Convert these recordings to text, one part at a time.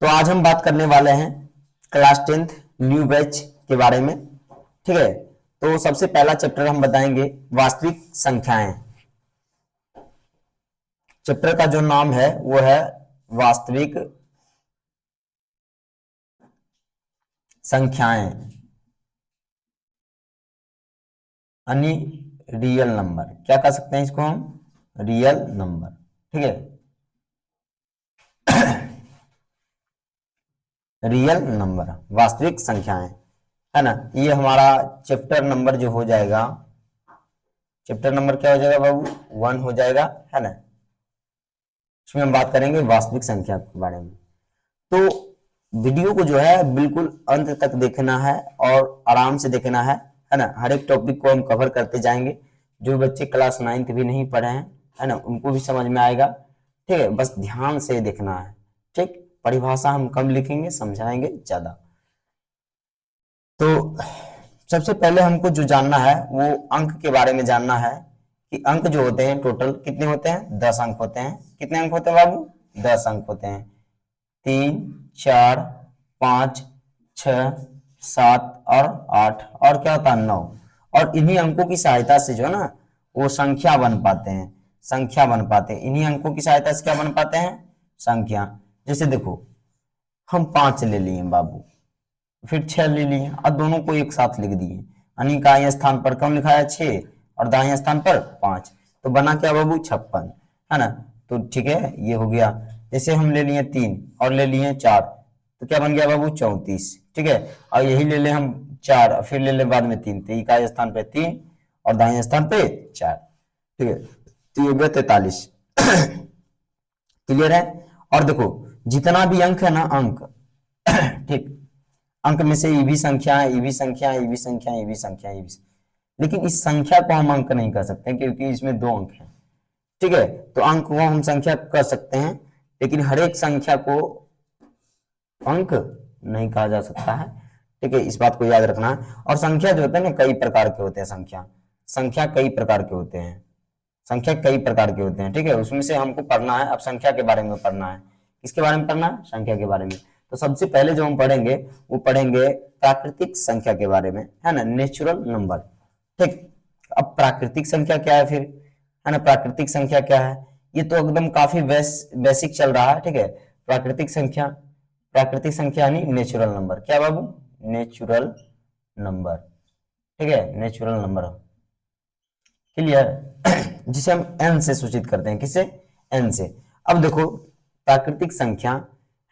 तो आज हम बात करने वाले हैं क्लास 10th न्यू बैच के बारे में। ठीक है, तो सबसे पहला चैप्टर हम बताएंगे वास्तविक संख्याएं। चैप्टर का जो नाम है वो है वास्तविक संख्याएं, यानी रियल नंबर। क्या कह सकते हैं इसको हम? Real number. ठीक है, रियल नंबर, वास्तविक संख्याएं, है ना। ये हमारा चैप्टर नंबर जो हो जाएगा, चैप्टर नंबर क्या हो जाएगा बाबू? 1 हो जाएगा, है ना। इसमें हम बात करेंगे वास्तविक संख्या के बारे में। तो वीडियो को जो है बिल्कुल अंत तक देखना है और आराम से देखना है ना। हर एक टॉपिक को हम कवर करते जाएंगे। जो बच्चे क्लास 9th भी नहीं पढ़े हैं, है ना, उनको भी समझ में आएगा। ठीक है, बस ध्यान से देखना है। ठीक, परिभाषा हम कम लिखेंगे, समझाएंगे ज्यादा। तो सबसे पहले हमको जो जानना है वो अंक के बारे में जानना है कि अंक जो होते हैं टोटल कितने होते हैं? 10 अंक होते हैं। कितने अंक होते हैं बाबू? 10 अंक होते हैं। 3, 4, 5, 6, 7 और 8 और क्या होता है? 9। और इन्हीं अंकों की सहायता से जो है ना वो संख्या बन पाते हैं, संख्या बन पाते हैं। इन्हीं अंकों की सहायता से क्या बन पाते हैं? संख्या। जैसे देखो, हम 5 ले लिए बाबू, फिर 6 ले लिए और दोनों को एक साथ लिख दिए, यानी दाएं स्थान पर कौन लिखा है? 6 और दाएं स्थान पर 5, तो बना क्या बाबू? 56, है ना। तो ठीक है, ये हो गया। जैसे हम ले लिए 3 और ले लिए 4, तो क्या बन गया बाबू? 34। ठीक है, और यही ले ले हम 4 फिर ले ले बाद में 3, तो इकाई स्थान पे 3 और दाएं स्थान पे 4। ठीक है, तो ये हो गया 43। क्लियर है? और देखो जितना भी अंक है ना, अंक ठीक, अंक में से ये भी संख्या है, ये भी संख्या है, ये भी संख्या है, ये भी संख्या है, ये भी। लेकिन इस संख्या को हम अंक नहीं कर सकते क्योंकि इसमें 2 अंक हैं। ठीक है, तो अंक को हम संख्या कर सकते हैं, लेकिन हर एक संख्या को अंक नहीं कहा जा सकता है। ठीक है, इस बात को याद रखना है। और संख्या जो होते हैं ना, कई प्रकार के होते हैं। संख्या कई प्रकार के होते हैं, संख्या कई प्रकार के होते हैं। ठीक है, उसमें से हमको पढ़ना है। अब संख्या के बारे में पढ़ना है। किसके बारे में पढ़ना है? संख्या के बारे में। तो सबसे पहले जो हम पढ़ेंगे वो पढ़ेंगे प्राकृतिक संख्या के बारे में, है ना, नेचुरल नंबर। ठीक, अब प्राकृतिक संख्या क्या है फिर, है ना। प्राकृतिक संख्या क्या है? ये तो एकदम काफी बेसिक चल रहा है। ठीक है, प्राकृतिक संख्या, प्राकृतिक संख्या यानी नेचुरल नंबर। क्या बाबू? Natural number. ठीक है, नेचुरल नंबर। क्लियर? जिसे हम n से सूचित करते हैं। किससे? n से। अब देखो प्राकृतिक संख्या,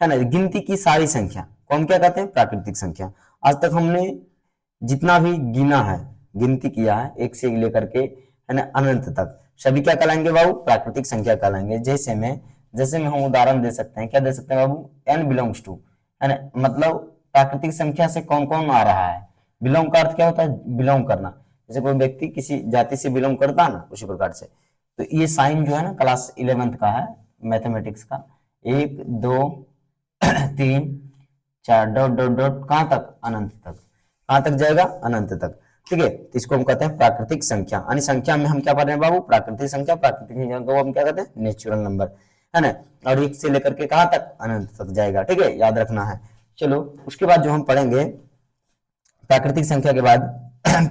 है ना, गिनती की सारी संख्या को हम क्या कहते हैं? प्राकृतिक संख्या। आज तक हमने जितना भी गिना है, गिनती किया है, 1 से लेकर के, है ना, अनंत तक, सभी क्या कहलाएंगे बाबू? प्राकृतिक संख्या कहलाएंगे। जैसे में हम उदाहरण दे सकते हैं। क्या दे सकते हैं बाबू? n बिलोंग्स टू, है ना, मतलब प्राकृतिक संख्या से कौन कौन आ रहा है। बिलोंग का अर्थ क्या होता है? बिलोंग करना। जैसे कोई व्यक्ति किसी जाति से बिलोंग करता है ना, उसी प्रकार से। तो ये साइन जो है ना क्लास 11th का है, मैथमेटिक्स का। 1, 2, 3, 4 डॉट डॉट डॉट कहां तक? अनंत तक। कहां तक जाएगा? अनंत तक। ठीक है, तो इसको हम कहते हैं प्राकृतिक संख्या। यानी संख्या में हम क्या पढ़ रहे हैं बाबू? प्राकृतिक संख्या। प्राकृतिक संख्या को हम क्या कहते हैं? नेचुरल नंबर, है ना। और 1 से लेकर के कहां तक? अनंत तक जाएगा। ठीक है, याद रखना है। चलो उसके बाद जो हम पढ़ेंगे प्राकृतिक संख्या के बाद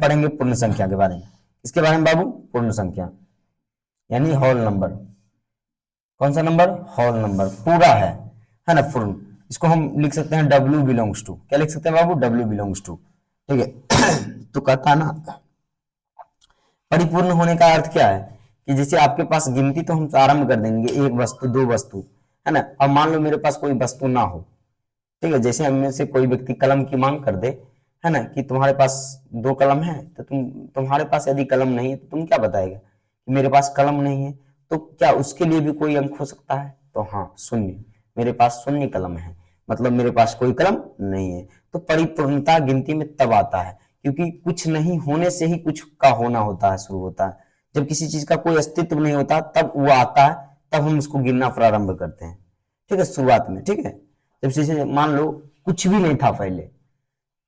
पढ़ेंगे पूर्ण संख्या के बारे में। इसके बारे में बाबू? पूर्ण संख्या यानी होल नंबर। कौन सा नंबर? होल नंबर, पूरा है ना, पूर्ण। इसको हम लिख सकते हैं W बिलोंग्स टू। क्या लिख सकते हैं बाबू? W belongs to. ठीक है तो कहता ना परिपूर्ण होने का अर्थ क्या है कि जैसे आपके पास गिनती तो हम आरंभ कर देंगे 1 वस्तु, 2 वस्तु, है ना। अब मान लो मेरे पास कोई वस्तु ना हो। ठीक है, जैसे हम में से कोई व्यक्ति कलम की मांग कर दे, है ना, कि तुम्हारे पास 2 कलम है, तो तुम्हारे पास यदि कलम नहीं है तो तुम क्या बताएगा कि मेरे पास कलम नहीं है। तो क्या उसके लिए भी कोई अंक हो सकता है? तो हाँ, 0। मेरे पास 0 कलम है, मतलब मेरे पास कोई कलम नहीं है। तो परिपूर्णता गिनती में तब आता है क्योंकि कुछ नहीं होने से ही कुछ का होना होता है, शुरू होता है। जब किसी चीज का कोई अस्तित्व नहीं होता तब वो आता है, तब हम उसको गिनना प्रारंभ करते हैं। ठीक है, शुरुआत में। ठीक है, जब जैसे मान लो कुछ भी नहीं था पहले,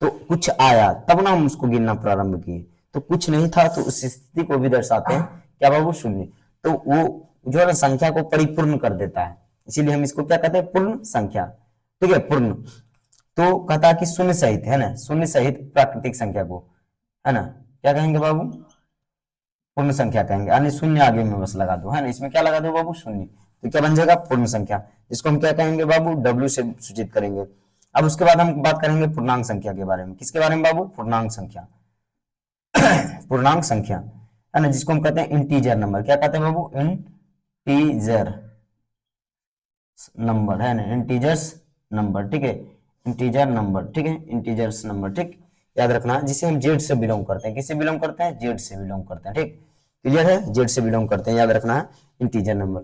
तो कुछ आया, तब ना हम उसको गिनना प्रारंभ किए। तो कुछ नहीं था, तो उस स्थिति को भी दर्शाते हैं क्या बाबू? 0। तो वो जो है ना संख्या को परिपूर्ण कर देता है, इसीलिए हम इसको क्या कहते हैं? पूर्ण संख्या। ठीक है, पूर्ण। तो कहता है कि शून्य सहित, है ना, शून्य सहित प्राकृतिक संख्या को, है ना, क्या कहेंगे बाबू, पूर्ण संख्या कहेंगे, यानी शून्य आगे में बस लगा दो, है ना, इसमें क्या लगा दो बाबू, शून्य। तो क्या बन जाएगा, पूर्ण संख्या, जिसको हम क्या कहेंगे बाबू, डब्ल्यू से सूचित करेंगे। अब उसके बाद हम बात करेंगे पूर्णांक संख्या के बारे में। किसके बारे में बाबू, पूर्णांक संख्या। पूर्णांक संख्या, है ना, जिसको हम कहते हैं इंटीजर नंबर। क्या कहते हैं बाबू, इंटीजर नंबर, है ना, इंटीजर्स नंबर, ठीक है, इंटीजर नंबर, ठीक है, इंटीजर्स नंबर, ठीक। याद रखना, जिसे हम जेड से बिलोंग करते हैं, किससे बिलोंग करते हैं, जेड से बिलोंग करते हैं, ठीक, क्लियर है, जेड से बिलोंग करते हैं, याद रखना है, इंटीजर नंबर।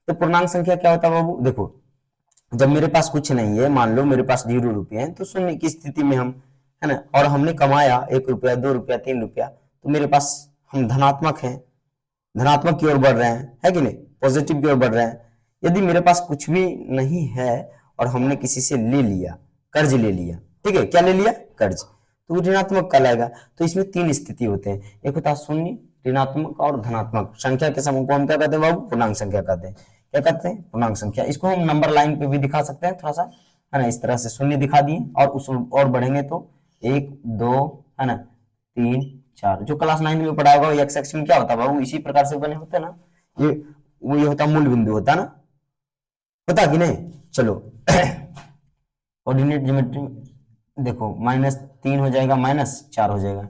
तो पूर्णांक संख्या क्या होता है बाबू, देखो, जब मेरे पास कुछ नहीं है, मान लो मेरे पास 0 रुपये हैं, तो शून्य की स्थिति में हम, है ना, और हमने कमाया 1 रुपया, 2 रुपया, 3 रुपया, तो मेरे पास हम धनात्मक हैं, धनात्मक की ओर बढ़ रहे हैं, है कि नहीं, पॉजिटिव की ओर बढ़ रहे हैं। यदि मेरे पास कुछ भी नहीं है और हमने किसी से ले लिया, कर्ज ले लिया, ठीक है, क्या ले लिया, कर्ज, तो वो ऋणात्मक कहलाएगा। तो इसमें तीन स्थिति होते हैं, एक होता है शून्य, ऋणात्मक और धनात्मक संख्या के समूह को हम क्या कहते हैं बाबू, पूर्णांक संख्या कहते हैं। क्या कहते हैं, पूर्णांक संख्या। इसको हम नंबर लाइन पे भी दिखा सकते हैं थोड़ा सा, है ना, इस तरह से शून्य दिखा दिए और उस और बढ़ेंगे तो 1 2, है ना, 3 4, जो क्लास 9 में पढ़ा होगा, एक्स एक्स में क्या होता है बाबू, इसी प्रकार से बने होते हैं ना, ये वो ये होता मूल बिंदु होता ना, होता कि नहीं। चलो, कोऑर्डिनेट ज्योमेट्री देखो, -3 हो जाएगा, -4 हो जाएगा,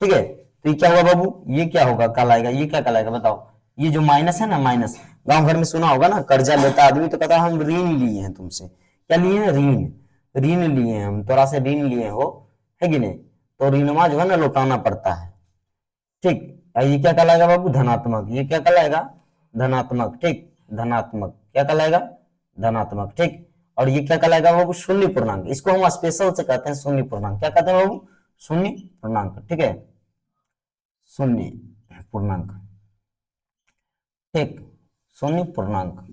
ठीक है। तो ये क्या होगा बाबू, ये क्या होगा, कल आएगा, ये क्या कल आएगा बताओ, ये जो माइनस है ना, माइनस, गांव घर में सुना होगा ना, कर्जा लेता आदमी तो कहता है हम ऋण लिए हैं तुमसे, क्या लिए हैं, ऋण, ऋण लिए हैं हम, तोरा से ऋण लिए हो, है कि नहीं, तो ऋणमा जो है ना लौटाना पड़ता है, ठीक। ये क्या कहलाएगा बाबू, धनात्मक, ये क्या कहलाएगा, धनात्मक, ठीक, धनात्मक, क्या कहलाएगा, धनात्मक, ठीक। और ये क्या कहलाएगा बाबू, शून्य पूर्णांक, इसको हम स्पेशल से कहते हैं शून्य पूर्णांक, क्या कहते हैं बाबू, शून्य पूर्णांक, ठीक है, शून्य पूर्णांक, ठीक, शून्य पूर्णांक।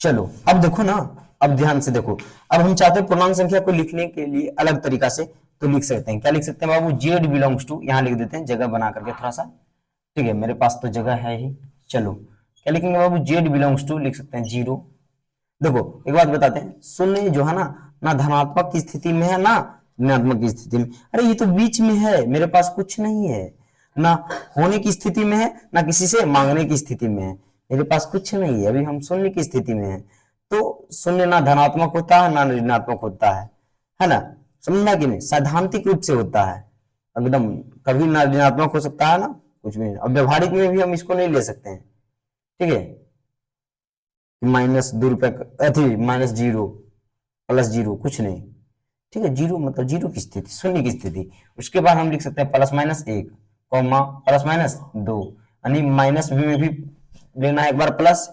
चलो अब देखो ना, अब ध्यान से देखो, अब हम चाहते हैं पूर्णांक संख्या को लिखने के लिए अलग तरीका से, तो लिख सकते हैं, क्या लिख सकते हैं बाबू, जेड बिलोंग्स टू, यहां लिख देते हैं जगह बना करके थोड़ा सा, ठीक है, मेरे पास तो जगह है ही। चलो क्या लिखेंगे बाबू, जेड बिलोंग्स टू लिख सकते हैं 0। देखो एक बात बताते हैं, शून्य जो है ना, ना धनात्मक की स्थिति में है, ना ऋणात्मक की स्थिति में, अरे ये तो बीच में है, मेरे पास कुछ नहीं है, ना होने की स्थिति में है, ना किसी से मांगने की स्थिति में है, मेरे पास कुछ नहीं है, अभी हम शून्य की स्थिति में है। तो शून्य ना धनात्मक होता है, ना ऋणात्मक होता है ना, समझना कि नहीं, सैद्धांतिक रूप से होता है एकदम, कभी ना ऋणात्मक हो सकता है, ना कुछ भी नहीं। अब व्यवहारिक में भी हम इसको नहीं ले सकते हैं, ठीक है, -2 रुपए, अथी -0, +0, कुछ नहीं, ठीक है, जीरो मतलब जीरो की स्थिति, शून्य की स्थिति। उसके बाद हम लिख सकते हैं +-1, कॉमा +-2, यानी माइनस में भी लेना है एक बार प्लस,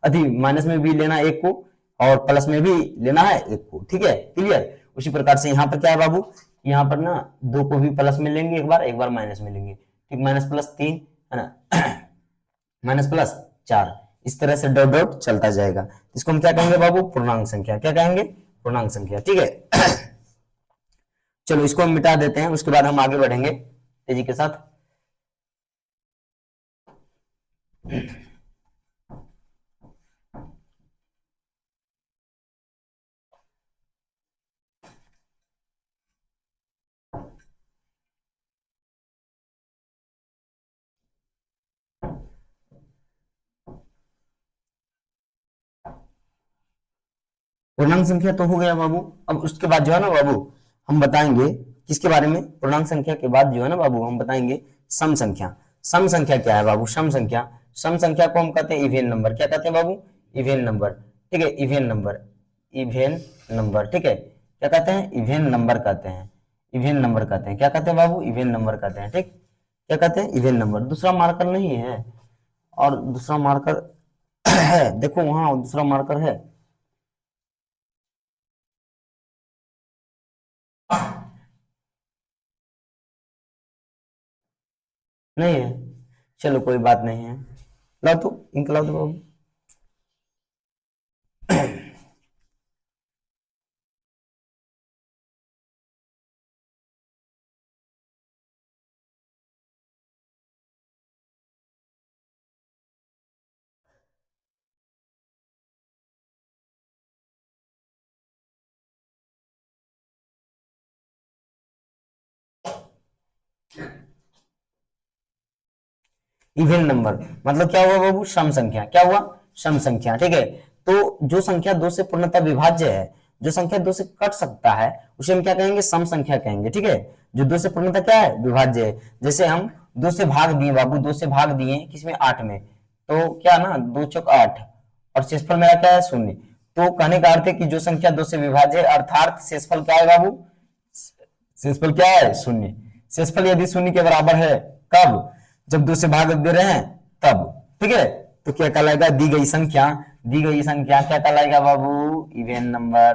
अथी माइनस में भी लेना है एक को, और प्लस में भी लेना है एक को, ठीक है, क्लियर। उसी प्रकार से यहाँ पर क्या है बाबू, यहाँ पर ना 2 को भी प्लस में लेंगे एक बार माइनस में लेंगे, ठीक, -+3, है ना, -+4, इस तरह से डॉट डॉट चलता जाएगा। इसको हम क्या कहेंगे बाबू, पूर्णांक संख्या, क्या कहेंगे, पूर्णांक संख्या, ठीक है। चलो इसको हम मिटा देते हैं, उसके बाद हम आगे बढ़ेंगे तेजी के साथ। पूर्णांक संख्या तो हो गया बाबू। अब उसके बाद जो है ना बाबू, हम बताएंगे किसके बारे में, पूर्णांक संख्या के बाद जो है ना बाबू, हम बताएंगे सम संख्या। सम संख्या क्या है बाबू, सम संख्या, सम संख्या को हम कहते हैं इवेन नंबर, क्या कहते हैं बाबू, इवेन नंबर, ठीक है, इवेन नंबर, इवेन नंबर, ठीक है, क्या कहते हैं, इवेन नंबर कहते हैं, इवेन नंबर कहते हैं, क्या कहते हैं बाबू, इवेन नंबर कहते हैं, ठीक, क्या कहते हैं, इवेन नंबर। दूसरा मार्कर नहीं है, और दूसरा मार्कर है, देखो वहां दूसरा मार्कर है, नहीं है, चलो कोई बात नहीं है, लाओ तो इंक लाओ तो बाबू। इवन नंबर मतलब क्या हुआ बाबू, सम संख्या। क्या हुआ, सम संख्या। ठीक है, तो जो संख्या दो से पूर्णतः विभाज्य है, जो संख्या दो से कट सकता है, उसे हम क्या कहेंगे, सम संख्या कहेंगे। ठीक है, जो दो से पूर्णतः क्या है, विभाज्य है। जैसे हम दो से भाग दिए बाबू, दो से भाग दिए किसमें, 8 में, तो क्या ना, 2 चौक 8 और शेषफल मेरा क्या है, 0। तो कहने का अर्थ है कि जो संख्या दो से विभाज्य है, अर्थात शेषफल क्या है बाबू, शेषफल क्या है, 0। शेषफल यदि 0 के बराबर है, कब, जब दो से भाग दे रहे हैं तब। ठीक है, तो क्या कहलाएगा, दी गई संख्या, दी गई संख्या क्या कहलाएगा बाबू, इवन नंबर।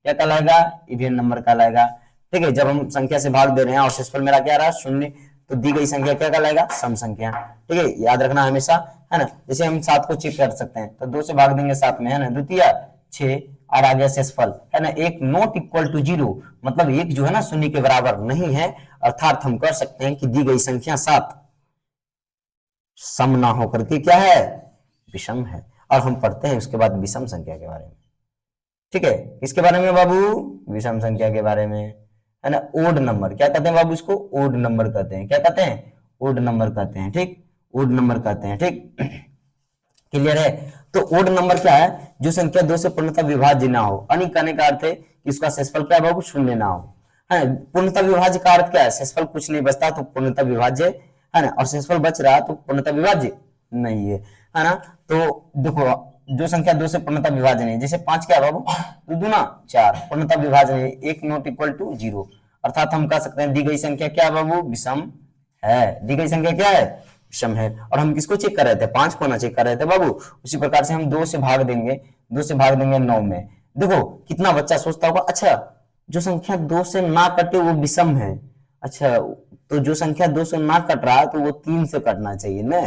क्या कहलाएगा, इवन नंबर कहलाएगा। ठीक है, जब हम संख्या से भाग दे रहे हैं और शेषफल मेरा क्या रहा, 0, तो दी गई संख्या क्या कहलाएगा, सम संख्या। ठीक है, याद रखना हमेशा, है ना। जैसे हम 7 को चेक कर सकते हैं, तो 2 से भाग देंगे 7 में, है ना, द्वितीय 6 और आ गया शेषफल, है ना, एक नॉट इक्वल टू 0, मतलब एक जो है ना 0 के बराबर नहीं है। अर्थात हम कर सकते हैं कि दी गई संख्या 7 सम ना होकर के क्या है, विषम है। और हम पढ़ते हैं उसके बाद विषम संख्या के बारे में। ठीक है, किसके बारे में बाबू, विषम संख्या के बारे में, है ना। ओड नंबर क्या कहते हैं बाबू, इसको ओड नंबर कहते हैं। क्या कहते हैं, ओड नंबर कहते हैं। ठीक, ओड नंबर कहते हैं। ठीक, क्लियर है। तो ओड नंबर क्या है, जो संख्या दो से पूर्णतः विभाज्य ना हो। अनिक कहने का अर्थ है कि इसका शेषफल क्या है बाबू, 0 ना हो। है, पूर्णतः विभाज्य का अर्थ क्या है, शेषफल कुछ नहीं बचता तो पूर्णतः विभाज्य, है ना, और शेषफल बच रहा तो पूर्णतः विभाज्य नहीं है ना। तो देखो, जो संख्या दो से पूर्णतः विभाज्य नहीं, जैसे 5 क्या है बाबू, 2 दूना 4, पूर्णतः विभाज्य नहीं, एक नॉट इक्वल टू 0। अर्थात हम कह सकते हैं दी गई संख्या क्या है बाबू, विषम है। दी गई संख्या क्या है, विषम है। और हम किसको चेक कर रहे थे, 5 को ना चेक कर रहे थे बाबू। उसी प्रकार से हम 2 से भाग देंगे, 2 से भाग देंगे 9 में। देखो कितना बच्चा सोचता होगा, अच्छा जो संख्या 2 से ना कटे वो विषम है। अच्छा, तो जो संख्या 2 से ना कट रहा है तो वो 3 से कटना चाहिए ना,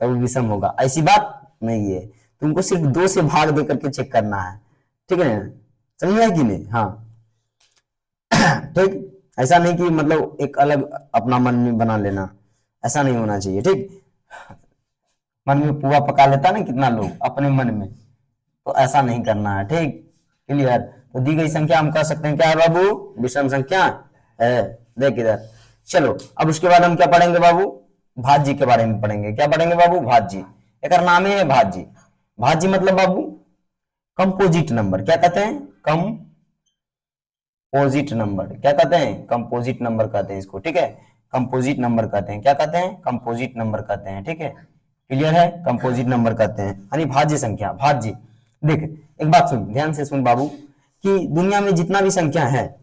तो वो विषम होगा। ऐसी बात नहीं है, तुमको सिर्फ 2 से भाग दे करके चेक करना है। ठीक है ना, समझ में कि नहीं, हाँ। ठीक, ऐसा नहीं कि मतलब एक अलग अपना मन में बना लेना, ऐसा नहीं होना चाहिए। ठीक, मन में पुआ पका लेता ना कितना लोग अपने मन में, तो ऐसा नहीं करना है। ठीक, क्लियर। तो दी गई संख्या हम कह सकते हैं क्या है बाबू, विषम संख्या है। देख इधर, चलो अब उसके बाद हम क्या पढ़ेंगे बाबू, भाज्य के बारे में पढ़ेंगे। क्या पढ़ेंगे बाबू, भाज्य। एक नाम है भाज्य। भाज्य मतलब बाबू कंपोजिट नंबर। क्या कहते हैं, कंपोजिट नंबर। क्या कहते हैं, कंपोजिट नंबर कहते हैं इसको। ठीक है, कंपोजिट नंबर कहते हैं। क्या कहते हैं, कंपोजिट नंबर कहते हैं। ठीक है, क्लियर है, कंपोजिट नंबर कहते हैं, यानी भाज्य संख्या। भाज्य, देख एक बात सुन, ध्यान से सुन बाबू, कि दुनिया में जितना भी संख्या है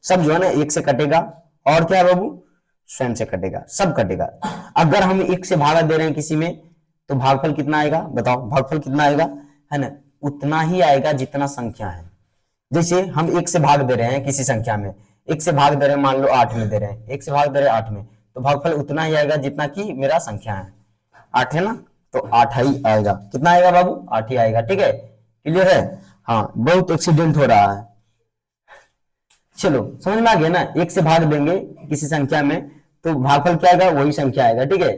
सब जो है ना 1 से कटेगा, और क्या है बाबू, स्वयं से कटेगा, सब कटेगा। अगर हम 1 से भागा दे रहे हैं किसी में, तो भागफल कितना आएगा, बताओ भागफल कितना आएगा, है ना, उतना ही आएगा जितना संख्या है। जैसे हम 1 से भाग दे रहे हैं किसी संख्या में, 1 से भाग दे रहे हैं, मान लो 8 में दे रहे हैं, 1 से भाग दे रहे हैं 8 में, तो भागफल उतना ही आएगा जितना कि मेरा संख्या है। 8 है ना, तो 8 ही आएगा। कितना आएगा बाबू, 8 ही आएगा। ठीक है, क्लियर है। हाँ, बहुत एक्सीडेंट हो रहा है। चलो समझ में आ गया ना, 1 से भाग देंगे किसी संख्या में तो भागफल क्या आएगा, वही संख्या आएगा। ठीक है,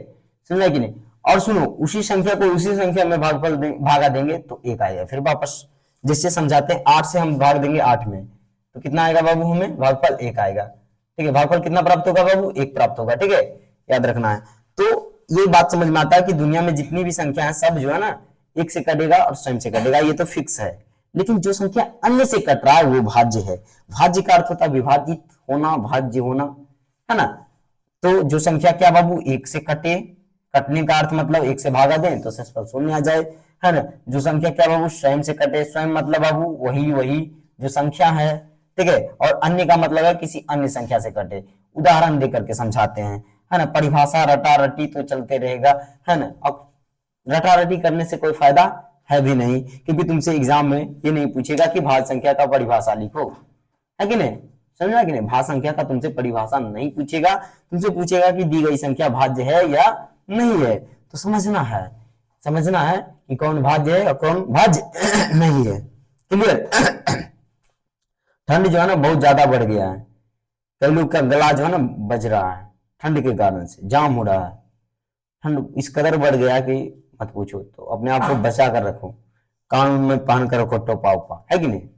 समझ कि नहीं। और सुनो, उसी संख्या को उसी संख्या में भागफल भागा देंगे तो 1 आएगा। फिर वापस जैसे समझाते हैं, 8 से हम भाग देंगे 8 में, तो कितना आएगा बाबू, हमें भागफल 1 आएगा। ठीक है, भागफल कितना प्राप्त होगा बाबू, 1 प्राप्त होगा। ठीक है, याद रखना है। तो ये बात समझ में आता है कि दुनिया में जितनी भी संख्या है सब जो है ना 1 से कटेगा और स्वयं से कटेगा, ये तो फिक्स है। लेकिन जो संख्या अन्य से कट रहा है वो भाज्य है। भाज्य का अर्थ होता है विभाजित होना, भाज्य होना, है ना। तो जो संख्या क्या बाबू 1 से कटे, कटने का अर्थ मतलब 1 से भागा दें तो शेषफल 0 आ जाए, है ना। जो संख्या क्या बाबू स्वयं से कटे, स्वयं मतलब बाबू वही जो संख्या है। ठीक है, और अन्य का मतलब है किसी अन्य संख्या से कटे। उदाहरण देकर के समझाते हैं, है ना। परिभाषा रटा रटी तो चलते रहेगा, है ना। अब रटा रटी करने से कोई फायदा है भी नहीं, क्योंकि तुमसे एग्जाम में ये नहीं पूछेगा कि भाज्य संख्या का परिभाषा लिखो, है कि नहीं, समझा कि नहीं। भाज्य संख्या का तुमसे परिभाषा नहीं पूछेगा, तुमसे पूछेगा कि दी गई संख्या भाज्य है या नहीं है। तो समझना है कि कौन भाज्य है और कौन भाज्य नहीं है। क्लियर। ठंड जो है ना बहुत ज्यादा बढ़ गया है, कई लोग का गला जो है ना बज रहा है, ठंड के कारण से जाम हो रहा है। ठंड इस कदर बढ़ गया कि मत पूछो। तो अपने आप को बचा कर रखो, कान में पहन कर रखो टोपा उपा, है कि नहीं।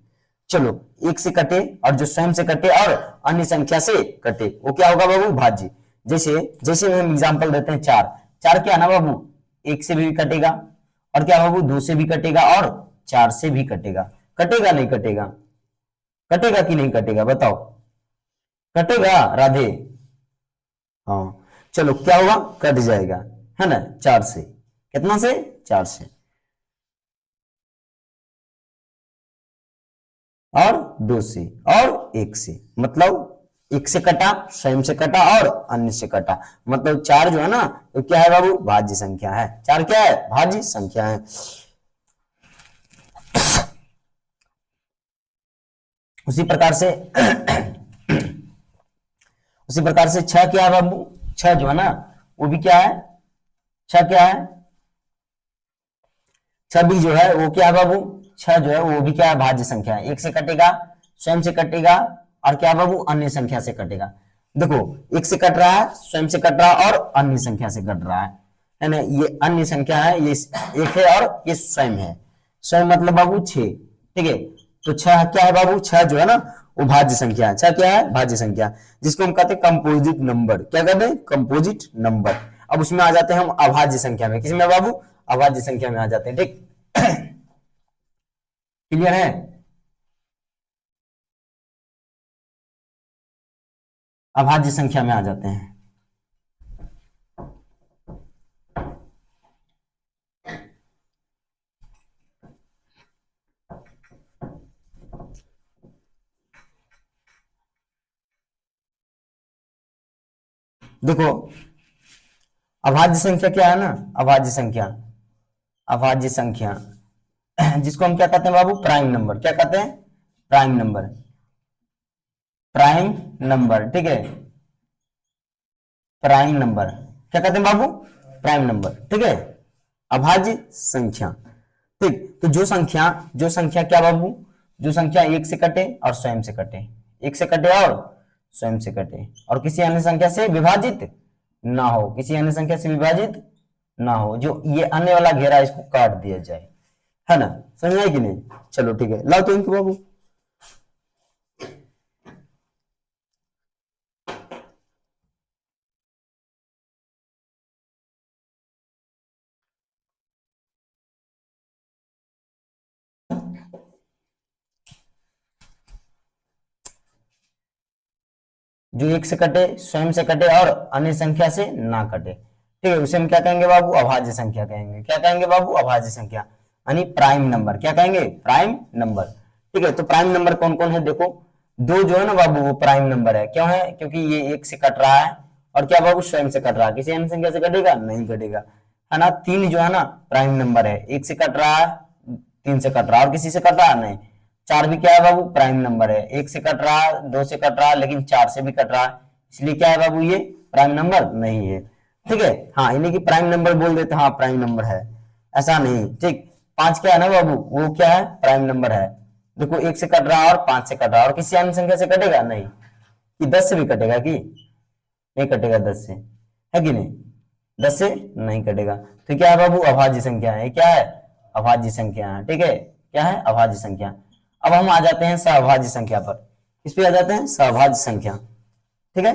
चलो 1 से कटे और जो स्वयं से कटे और अन्य संख्या से कटे वो क्या होगा बाबू, भाज्य। जैसे जैसे हम एग्जांपल देते हैं, चार, चार क्या है ना बाबू, एक से भी कटेगा, और क्या बाबू, दो से भी कटेगा, और चार से भी कटेगा। कटेगा नहीं कटेगा, कटेगा कि नहीं कटेगा बताओ, कटेगा राधे? हाँ, चलो क्या होगा, कट जाएगा, है ना, चार से, कितना से, चार से, और दो से, और एक से, मतलब एक से कटा, स्वयं से कटा, और अन्य से कटा, मतलब चार जो है ना, तो क्या है बाबू, भाज्य संख्या है। चार क्या है, भाज्य संख्या है। उसी प्रकार से उसी प्रकार से छह क्या है बाबू, छह जो है ना, वो भी क्या है, छह क्या है, छह भी जो है वो क्या है बाबू, छह जो है वो भी क्या है, भाज्य संख्या है। एक से कटेगा, स्वयं से कटेगा, और क्या बाबू, अन्य संख्या से कटेगा। देखो, एक से कट रहा है, स्वयं से कट रहा है, और अन्य संख्या से कट रहा है ना, ये अन्य संख्या है, ये एक है, और ये स्वयं है। स्वयं मतलब बाबू छह, ठीक है। तो छह क्या है बाबू, छह जो है ना वो भाज्य संख्या है। छह क्या है, भाज्य संख्या, जिसको हम कहते हैं कंपोजिट नंबर। क्या कहते हैं, कंपोजिट नंबर। अब उसमें आ जाते हैं हम अभाज्य संख्या में, किसमें बाबू, अभाज्य संख्या में आ जाते हैं, ठीक। क्लियर है, अभाज्य संख्या में आ जाते हैं। देखो, अभाज्य संख्या क्या है ना, अभाज्य संख्या, अभाज्य संख्या जिसको हम क्या कहते हैं बाबू, प्राइम नंबर। क्या कहते हैं, प्राइम नंबर, प्राइम नंबर, ठीक है, प्राइम नंबर क्या कहते हैं बाबू, प्राइम नंबर, ठीक है। अभाज्य संख्या, ठीक। तो जो संख्या क्या बाबू, जो संख्या एक से कटे और स्वयं से कटे, एक से कटे और स्वयं से कटे, और किसी अन्य संख्या से विभाजित ना हो, किसी अन्य संख्या से विभाजित ना हो, जो ये अन्य वाला घेरा इसको काट दिया जाए, है ना, समझ आए कि नहीं। चलो ठीक है, लाओ तो इनको बाबू। जो एक से कटे, स्वयं से कटे, और अन्य संख्या से ना कटे, ठीक है, उसे हम क्या कहेंगे बाबू, अभाज्य संख्या कहेंगे। क्या कहेंगे बाबू, अभाज्य संख्या, यानी प्राइम नंबर। क्या कहेंगे, प्राइम नंबर, ठीक है। तो प्राइम नंबर कौन कौन है, देखो, दो जो है ना बाबू वो प्राइम नंबर है। क्यों है, क्योंकि ये एक से कट रहा है, और क्या बाबू, स्वयं से कट रहा है। किसी अन्य संख्या से कटेगा, नहीं कटेगा, है ना। तीन जो है ना प्राइम नंबर है, एक से कट रहा है, तीन से कट रहा है, और किसी से कट रहा है नहीं। चार भी क्या है बाबू, प्राइम नंबर है, एक से कट रहा है, दो से कट रहा है, लेकिन चार से भी कट रहा है, इसलिए क्या है बाबू, ये प्राइम नंबर नहीं है, ठीक है। हाँ, इन्हें की प्राइम नंबर बोल देते, हाँ प्राइम नंबर है, ऐसा नहीं, ठीक। पांच क्या है ना बाबू, वो क्या है, प्राइम नंबर है। देखो, एक से कट रहा है और पांच से कट रहा है, और किसी अन्य संख्या से कटेगा नहीं, कि दस से भी कटेगा, कि नहीं कटेगा, दस से, है कि नहीं, दस से नहीं कटेगा। तो क्या है बाबू, अभाज्य संख्या है, क्या है, अभाज्य संख्या है, ठीक है, क्या है, अभाज्य संख्या। अब हम आ जाते हैं सहभाज्य संख्या पर, इस पे आ जाते हैं सहभाज्य संख्या, ठीक है।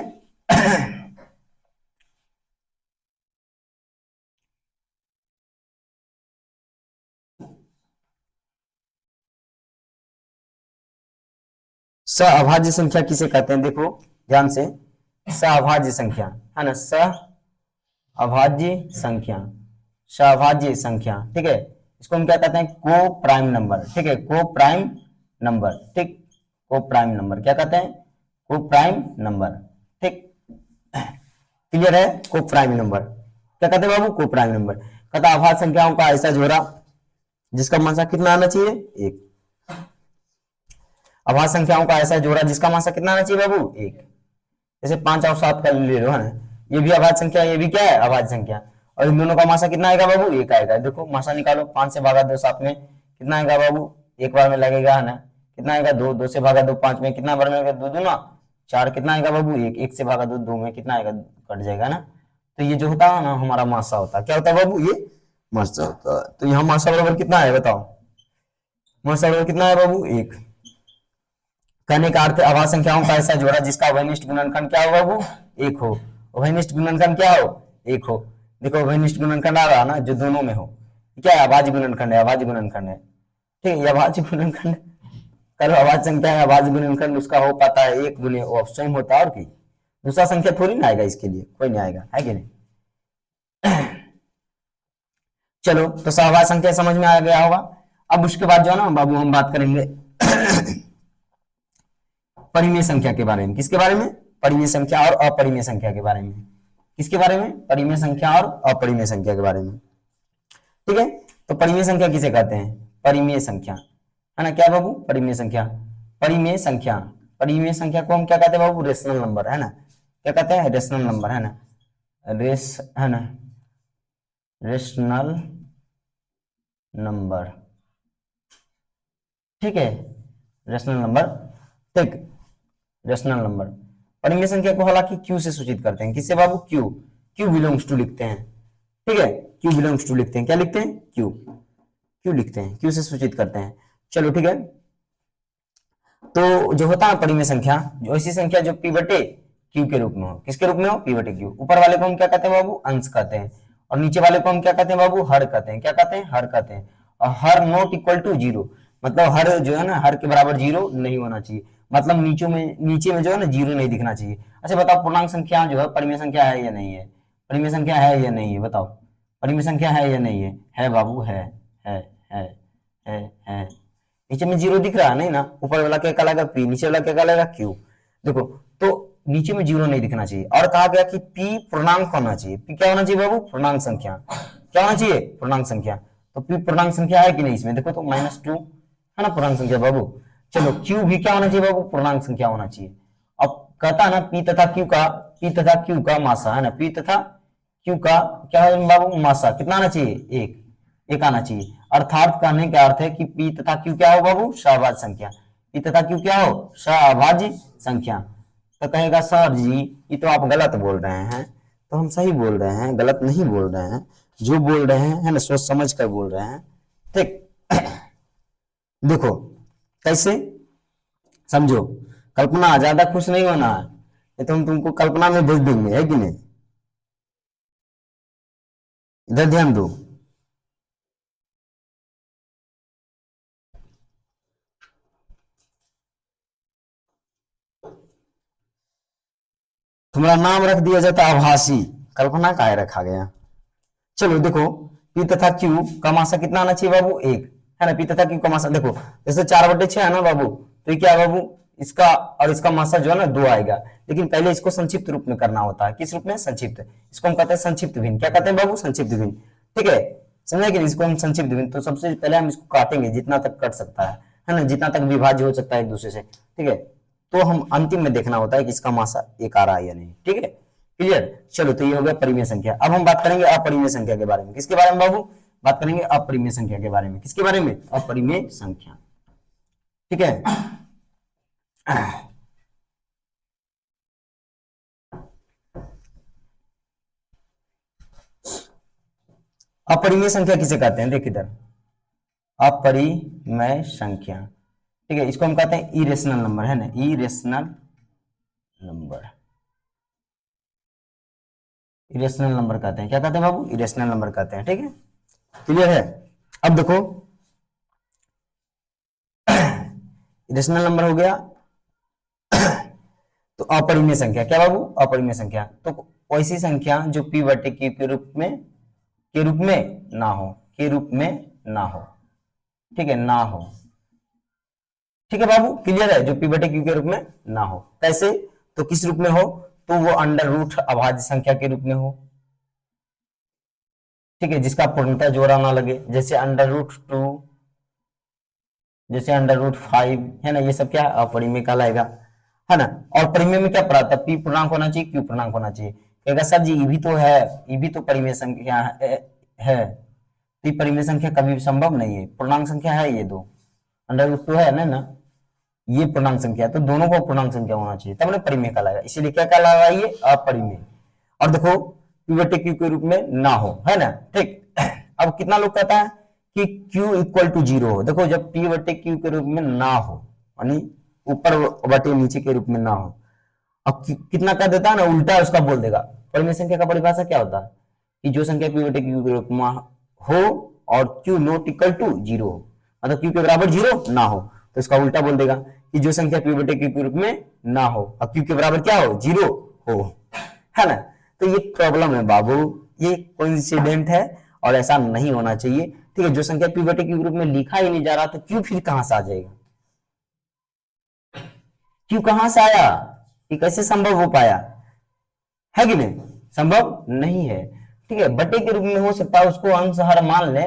सहअभाज्य संख्या किसे कहते हैं, देखो ध्यान से, सहअभाज्य संख्या है ना, सहअभाज्य संख्या, सहअभाज्य संख्या, ठीक है। इसको हम क्या कहते हैं, को प्राइम नंबर, ठीक है, को प्राइम नंबर, ठीक, को प्राइम नंबर क्या कहते हैं, को प्राइम नंबर, ठीक। क्लियर है, को प्राइम नंबर क्या कहते हैं बाबू, को प्राइम नंबर। कहता अभाज्य संख्याओं का ऐसा जोड़ा जिसका मासा कितना आना चाहिए, एक। अभाज्य संख्याओं का ऐसा जोड़ा जिसका मासा कितना आना चाहिए बाबू, एक। जैसे 5 और 7 का ले लो, है ना, ये भी अभाज्य संख्या, ये भी क्या है, अभाज्य संख्या, और इन दोनों का मासा कितना आएगा बाबू, एक आएगा। देखो मासा निकालो, 5 से भागा 2 7 में कितना आएगा बाबू, एक बार में लगेगा, है ना, कितना आएगा, 2, 2 से भागा 2 5 में कितना बार में आएगा, 2 दूना 4, कितना आएगा बाबू, एक, 1 से भागा 2 2 में कितना आएगा, कट जाएगा ना। तो ये जो होता है ना हमारा मासा होता है, क्या होता है बाबू, ये मासा होता है। तो यहाँ मासा बराबर कितना है बताओ, मासा बराबर कितना है बाबू, एक। कहने का अर्थ अभाज्य संख्याओं का ऐसा जोड़ा जिसका वनिष्ठ गुणनखंड क्या हो बाबू, एक हो, उभयनिष्ठ गुणनखंड क्या हो, एक हो। देखो उभयनिष्ठ गुणनखंड आ रहा ना जो दोनों में हो, क्या है, अभाज्य गुणनखंड है, अभाज्य गुणनखंड है। ठीक है, ये अभाज्य गुणनखंड करो, अभाज्य संख्या है, अभाज्य गुणनखंड उसका हो पाता है एक गुने वो स्वयं होता है, और की दूसरा संख्या थोड़ी ना आएगा, इसके लिए कोई नहीं आएगा, है कि नहीं। चलो तो सहवाग संख्या समझ में आ गया होगा। अब उसके बाद जो है ना बाबू हम बात करेंगे परिमेय संख्या के बारे में। किसके बारे में, परिमेय संख्या और अपरिमेय संख्या के बारे में। किसके बारे में, परिमेय संख्या और अपरिमेय संख्या के बारे में। ठीक है, तो परिमेय संख्या किसे कहते हैं, परिमेय संख्या, है ना, क्या बाबू, परिमेय संख्या। परिमेय संख्या, परिमेय संख्या को हम क्या कहते हैं बाबू, रेशनल नंबर, है ना, क्या कहते हैं, रेशनल नंबर, है ना, है ना, रेशनल नंबर। ठीक है, रेशनल नंबर, ठीक, रेशनल नंबर। परिमेय संख्या को हालांकि क्यू से सूचित करते हैं, किससे बाबू, क्यू, क्यू बिलोंग्स टू लिखते हैं। ठीक है, क्यू बिलोंग्स टू लिखते हैं, क्या लिखते हैं, क्यू, क्यू लिखते हैं, क्यू से सूचित करते हैं। चलो ठीक है, तो जो होता है परिमेय संख्या, जो ऐसी संख्या जो पी बटे क्यू के रूप में हो, किसके रूप में हो, पी बटे क्यू। ऊपर वाले को हम क्या कहते हैं बाबू, अंश कहते हैं, और नीचे वाले को हम क्या कहते हैं बाबू, हर कहते हैं, क्या कहते हैं, हर कहते हैं। और हर नॉट इक्वल टू जीरो, मतलब हर जो है ना, हर के बराबर जीरो नहीं होना चाहिए, मतलब नीचे में जो है ना जीरो नहीं दिखना चाहिए। अच्छा बताओ, पूर्णांक संख्या जो है परिमेय संख्या है या नहीं है, परिमेय संख्या है या नहीं है, बताओ, परिमेय संख्या है या नहीं है बाबू, है, है, है। नीचे में जीरो दिख रहा है नहीं ना, ऊपर वाला क्या कहलाएगा, पी, नीचे वाला क्या कहलाएगा, क्यू। देखो तो नीचे में जीरो नहीं दिखना चाहिए, और कहा गया कि पी पूर्णांक होना चाहिए। पी क्या होना चाहिए बाबू, पूर्णांक संख्या, क्या होना चाहिए, पूर्णांक संख्या। तो पी पूर्णांक संख्या है कि नहीं इसमें, देखो तो -2 है ना, पूर्णांक संख्या बाबू। चलो क्यू भी क्या होना चाहिए बाबू, पूर्णांक संख्या होना चाहिए। अब कहता है ना पी तथा क्यू का मासा, है ना, पी तथा क्यू का क्या है बाबू, मासा कितना आना चाहिए, एक आना चाहिए। अर्थात कहने का अर्थ है कि पी तथा क्यू क्या हो बाबू, सहभाज्य संख्या। पी तथा क्यू क्या हो, सहभाज्य संख्या। तो कहेगा सर जी ये तो आप गलत बोल रहे हैं, तो हम सही बोल रहे हैं, गलत नहीं बोल रहे हैं, जो बोल रहे हैं है ना सोच समझ कर बोल रहे हैं। ठीक देखो कैसे समझो, कल्पना ज्यादा खुश नहीं होना है, ये तो हम तुमको कल्पना में भेज देंगे, है कि नहीं, इधर ध्यान दो। तुम्हारा नाम रख दिया जाता आभासी, कल्पना काहे रखा गया। चलो देखो पी तथा क्यू का मासा कितना आना चाहिए बाबू, एक, है ना, पी तथा क्यू का मासा देखो जैसे 4/6 है ना बाबू, तो ये क्या है बाबू, इसका और इसका मासा जो है ना 2 आएगा। लेकिन पहले इसको संक्षिप्त रूप में करना होता है, किस रूप में, संक्षिप्त। इसको हम कहते हैं संक्षिप्त भिन्न, क्या कहते हैं बाबू, संक्षिप्त भिन्न। ठीक है, समझे कि इसको हम संक्षिप्त भिन्न। तो सबसे पहले हम इसको काटेंगे जितना तक कट सकता है ना, जितना तक विभाज्य हो सकता है एक दूसरे से। ठीक है, तो हम अंतिम में देखना होता है कि इसका मासा एक आ रहा है या नहीं। ठीक है, क्लियर। चलो तो ये हो गया परिमेय संख्या। अब हम बात करेंगे अपरिमेय संख्या के बारे में। किसके बारे में बाबू, बात करेंगे अपरिमेय संख्या के बारे में। किसके बारे में, अपरिमेय संख्या। ठीक है, अपरिमेय संख्या किसे कहते हैं, देख इधर, अपरिमेय संख्या। ठीक है, इसको हम कहते हैं इरेशनल नंबर, है ना, इरेशनल नंबर, इरेशनल नंबर कहते हैं। क्या कहते हैं बाबू, इरेशनल नंबर कहते हैं। ठीक है, क्लियर है। अब देखो इरेशनल नंबर हो गया, तो अपरिमेय संख्या क्या बाबू, अपरिमेय संख्या तो वैसी संख्या जो पी बटे क्यू के रूप में ना हो, के रूप में ना हो। ठीक है, ना हो। ठीक है बाबू, क्लियर है, जो पी बटे क्यू के रूप में ना हो। कैसे, तो किस रूप में हो, तो वो अंडर रूट अभाज्य संख्या के रूप में हो। ठीक है, जिसका पूर्णतः जोड़ा ना लगे, जैसे √2, जैसे √5, है ना, ये सब क्या अपरिमेय कहलाएगा, है ना। और परिमेय में क्या पढ़ा था, पी पूर्णांक होना चाहिए, क्यू पूर्णांक होना चाहिए। कहेगा सर जी ये भी तो है, ये भी तो परिमेय संख्या है। तो ये परिमेय संख्या कभी भी संभव नहीं है, पूर्णांक संख्या है ये दो, √2 है ना, ये पूर्णांक संख्या है, तो दोनों को पूर्णांक संख्या होना चाहिए तब ना परिमेय कहलाएगा, इसीलिए क्या कहलाएगा, ये अपरिमेय। और देखो पी बटे क्यू के रूप में ना हो, है ना। ठीक, अब कितना लोग कहता है कि Q इक्वल टू 0 हो। देखो जब P बटे Q के रूप में ना हो, यानी ऊपर बटे नीचे के रूप में ना हो, अब कितना कर देता है ना, उल्टा उसका बोल देगा। परिमेय संख्या का परिभाषा क्या होता है कि जो संख्या क्यू बटे क्यू के रूप में हो और Q not equal to zero हो, मतलब क्यू के बराबर जीरो ना हो, तो इसका उल्टा बोल देगा कि जो संख्या क्यू बटे क्यू के रूप में ना हो और क्यू के बराबर क्या हो, जीरो हो, है ना। तो ये प्रॉब्लम है बाबू, ये कोइंसिडेंट है और ऐसा नहीं होना चाहिए, ठीक है। जो संख्या क्यू बटे क्यू के रूप में लिखा ही नहीं जा रहा तो क्यू फिर कहां से आ जाएगा, क्यू कहां से आया, ये कैसे संभव हो पाया, है कि नहीं, संभव नहीं है, ठीक है। बटे के रूप में हो सकता है, उसको अंश हर मान ले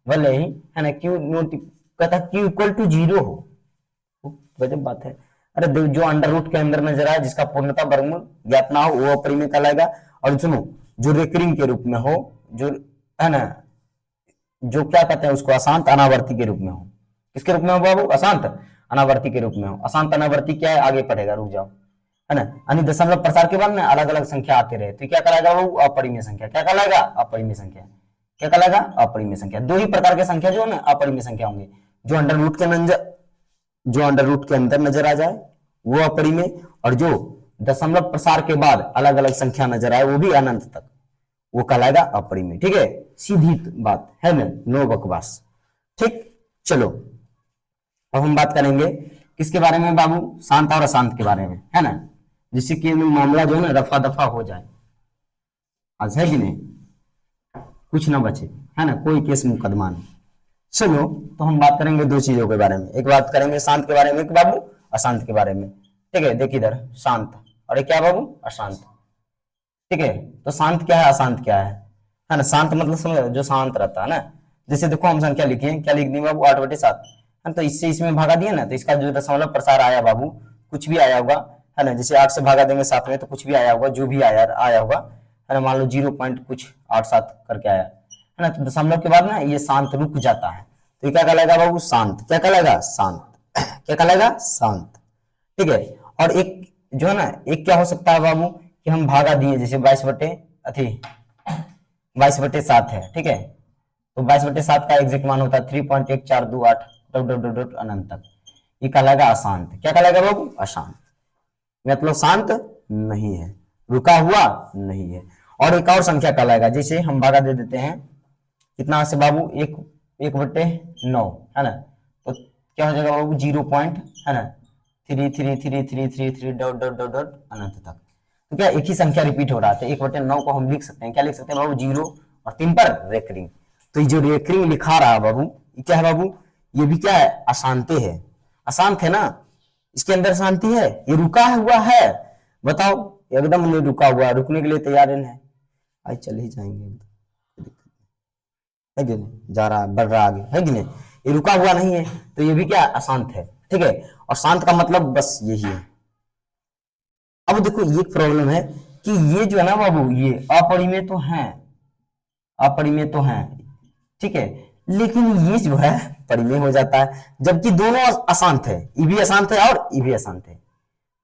भले ही, है ना, क्यू नोट कहता क्यू इक्वल टू जीरो हो, गजब बात है। अरे जो अंडर रूट के अंदर नजर आए, जिसका पूर्णता वर्गमूल ज्ञात ना हो, वो अपरिमेय कहलाएगा। और सुनो, जो रेकरिंग के रूप में हो, जो है ना, जो क्या कहते हैं उसको, अशांत अनावर्ती के रूप में हो, किसके रूप में हो बाबू, अशांत अनावर्ती के रूप में हो। अशांत अनावर्ती क्या है, आगे पढ़ेगा, रुक जाओ, है ना। यानी दशमलव प्रसार के बाद में अलग अलग संख्या आते रहे तो क्या कहलाएगा वो, अपरिमेय संख्या। क्या कहलाएगा, अपरिमेय संख्या। क्या कहलाएगा, अपरिमेय संख्या। दो ही प्रकार के संख्या जो है ना अपरिमेय संख्या होंगे, जो अंडर रूट के अंदर नजर आ जाए वो अपरिमेय, और जो दशमलव प्रसार के बाद अलग अलग संख्या नजर आए वो भी अनंत तक, वो कहलाएगा अपरिमेय, ठीक है। सीधी बात है ना, नो बकवास, ठीक। चलो अब हम बात करेंगे किसके बारे में बाबू, शांत और अशांत के बारे में, है ना, जिससे कि मामला जो है ना रफा दफा हो जाए आज, है कि नहीं, कुछ ना बचे, है ना, कोई केस मुकदमा नहीं। चलो तो हम बात करेंगे दो चीजों के बारे में, एक बात करेंगे शांत के बारे में, एक बाबू अशांत के बारे में, ठीक है। देखिए इधर शांत और एक क्या बाबू, अशांत, ठीक है। तो शांत क्या है, अशांत क्या है ना। शांत मतलब समझ, जो शांत रहता है ना, जैसे देखो हम संख्या लिखिए, क्या लिख दी बाबू, 8/7, है, तो इससे इसमें भागा दिया ना, तो इसका जो दशमलव प्रसार आया बाबू, कुछ भी आया होगा, है ना, जैसे 8 से भागा देंगे 7 में तो कुछ भी आया होगा, जो भी आया होगा, है ना, मान लो 0 पॉइंट कुछ 87 करके आया, है ना, तो दशमलव के बाद ना ये शांत रुक जाता है, तो ये क्या कहलाएगा बाबू, शांत। क्या कहलाएगा, शांत। क्या कहलाएगा, शांत, ठीक है। और एक जो है ना, एक क्या हो सकता है बाबू कि हम भागा दिए, जैसे 22/7 है, ठीक है, तो 22/7 का एग्जैक्ट मान होता है 3.1428 अनंत तक, ये कहलाएगा अशांत। क्या कहलाएगा बाबू, अशांत, मतलब शांत नहीं है, रुका हुआ नहीं है। और एक और संख्या कहलाएगा, जैसे हम भागा दे देते हैं कितना से बाबू, 1/9, है ना, तो क्या हो जाएगा बाबू, 0 पॉइंट, है ना, 3333333 डॉट डॉट डॉट डॉट अनंत तक। तो क्या एक ही संख्या रिपीट हो रहा है, 1/9 को हम लिख सकते हैं, क्या लिख सकते हैं बाबू, 0 और 3 पर रेकरिंग। तो ये जो रेकरिंग लिखा रहा है बाबू, ये क्या है बाबू, ये भी क्या है, अशांति है, अशांत है ना, इसके अंदर शांति है, ये रुका हुआ है, बताओ, एकदम नहीं रुका हुआ, रुकने के लिए तैयार है, आज चले ही जाएंगे, है कि नहीं, जा रहा बढ़ रहा आगे, है कि नहीं, ये रुका हुआ नहीं है, तो ये भी क्या, अशांत है, ठीक है। और शांत का मतलब बस यही है। अब देखो ये प्रॉब्लम है कि ये जो है ना बाबू, ये अपरिमेय तो है, अपरिमेय तो है, ठीक है, लेकिन ये जो है परिमेय हो जाता है, जबकि दोनों अशांत है, ये भी अशांत है और ये भी अशांत है।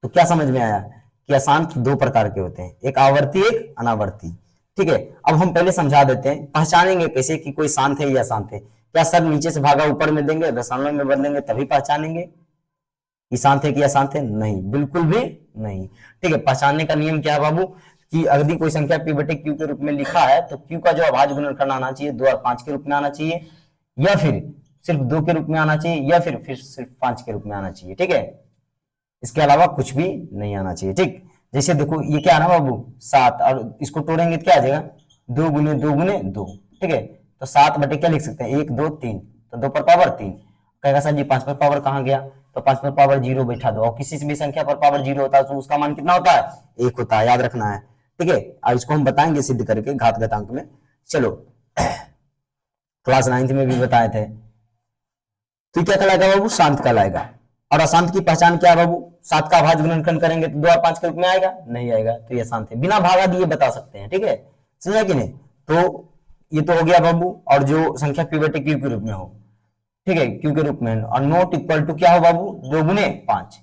तो क्या समझ में आया कि अशांत दो प्रकार के होते हैं, एक आवर्ती एक अनावर्ती, ठीक है। अब हम पहले समझा देते हैं, पहचानेंगे कैसे कि कोई शांत है या अशांत है। क्या सब नीचे से भागा ऊपर में देंगे, दशमलव में बदलेंगे तभी पहचानेंगे कि शांत है कि अशांत है, नहीं, बिल्कुल भी नहीं, ठीक है। पहचानने का नियम क्या है बाबू कि यदि कोई संख्या p बटे q के रूप में लिखा है तो q का जो अभाज्य गुणनखंड आना चाहिए 2 और 5 के रूप में आना चाहिए, या फिर सिर्फ 2 के रूप में आना चाहिए, या फिर सिर्फ 5 के रूप में आना चाहिए, ठीक है। इसके अलावा कुछ भी नहीं आना चाहिए, ठीक। जैसे देखो ये क्या है ना बाबू, 7, और इसको तोड़ेंगे तो क्या आ जाएगा, 2 गुने 2 गुने 2, ठीक है। तो 7 बटे क्या लिख सकते हैं, 1 2 3, तो 2 पर पावर 3, कहेगा सर जी 5 पर पावर कहाँ गया, तो 5 पर पावर 0 बैठा दो, और किसी भी संख्या पर पावर 0 होता है तो उसका मान कितना होता है, 1 होता है, याद रखना है, ठीक है। और इसको हम बताएंगे सिद्ध करके घात घातांक में। चलो क्लास 9th में भी बताए थे। तो क्या कहलाएगा बाबू, शांत कहलाएगा। और अशांत की पहचान क्या है बाबू, 7 का अभाज्य गुणनखंड करेंगे तो 2 और 5 के रूप में आएगा, नहीं आएगा, तो ये अशांत है, बिना भागा दिए बता सकते हैं, ठीक है, समझा कि नहीं। तो ये तो हो गया बाबू, और जो संख्या p बटे q के रूप में हो, ठीक है, q के रूप में, और नॉट इक्वल टू क्या हो बाबू, 2 गुने 5,